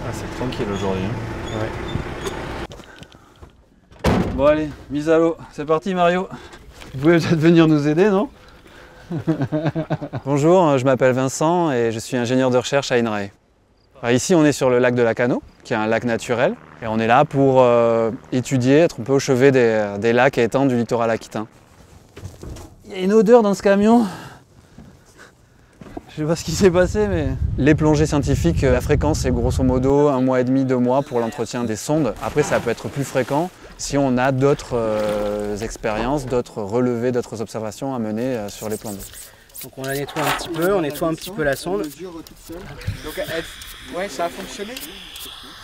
Ah, c'est tranquille aujourd'hui. Hein. Ouais. Bon allez, mise à l'eau. C'est parti Mario. Vous pouvez peut-être venir nous aider, non? Bonjour, je m'appelle Vincent et je suis ingénieur de recherche à INRAE. Ici, on est sur le lac de Lacanau, qui est un lac naturel. Et on est là pour étudier, être un peu au chevet des lacs et étangs du littoral aquitain. Il y a une odeur dans ce camion. Je sais pas ce qui s'est passé, mais... Les plongées scientifiques, la fréquence c'est grosso modo 1 mois et demi, 2 mois pour l'entretien des sondes. Après, ça peut être plus fréquent si on a d'autres expériences, d'autres relevés, d'autres observations à mener sur les plans d'eau. Donc on la nettoie un petit peu, on nettoie un petit peu la sonde. Donc ouais, ça a fonctionné.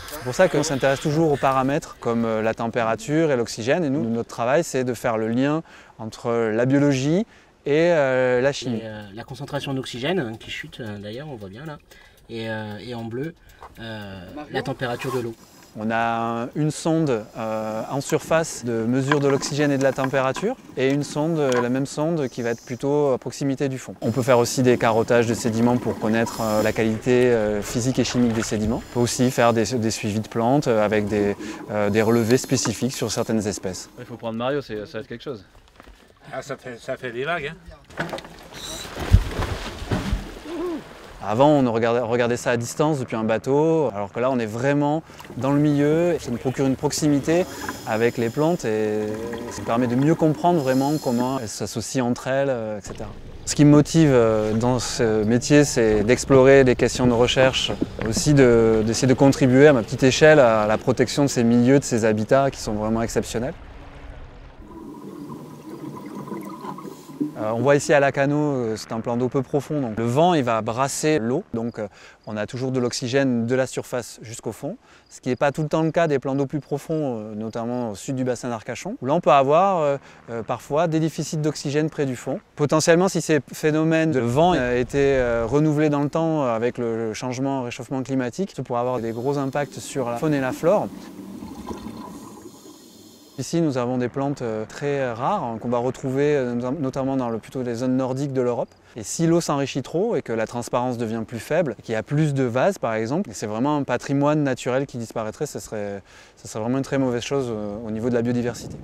C'est pour ça qu'on s'intéresse toujours aux paramètres comme la température et l'oxygène. Et nous, notre travail, c'est de faire le lien entre la biologie et la chimie. Et, la concentration d'oxygène qui chute d'ailleurs, on voit bien là. Et en bleu, la température de l'eau. On a une sonde en surface de mesure de l'oxygène et de la température et une sonde, la même sonde qui va être plutôt à proximité du fond. On peut faire aussi des carottages de sédiments pour connaître la qualité physique et chimique des sédiments. On peut aussi faire des suivis de plantes avec des relevés spécifiques sur certaines espèces. Il faut prendre Mario, ça va être quelque chose. Ah, ça fait des vagues, hein. Avant, on regardait ça à distance depuis un bateau, alors que là, on est vraiment dans le milieu. Ça nous procure une proximité avec les plantes et ça permet de mieux comprendre vraiment comment elles s'associent entre elles, etc. Ce qui me motive dans ce métier, c'est d'explorer des questions de recherche, aussi d'essayer de contribuer à ma petite échelle à la protection de ces milieux, de ces habitats qui sont vraiment exceptionnels. On voit ici à Lacanau, c'est un plan d'eau peu profond, donc le vent il va brasser l'eau, donc on a toujours de l'oxygène de la surface jusqu'au fond, ce qui n'est pas tout le temps le cas des plans d'eau plus profonds, notamment au sud du bassin d'Arcachon, où là on peut avoir parfois des déficits d'oxygène près du fond. Potentiellement, si ces phénomènes de vent étaient renouvelés dans le temps avec le changement, réchauffement climatique, ça pourrait avoir des gros impacts sur la faune et la flore. Ici, nous avons des plantes très rares qu'on va retrouver notamment dans plutôt les zones nordiques de l'Europe. Et si l'eau s'enrichit trop et que la transparence devient plus faible, qu'il y a plus de vases par exemple, c'est vraiment un patrimoine naturel qui disparaîtrait, ça serait vraiment une très mauvaise chose au niveau de la biodiversité.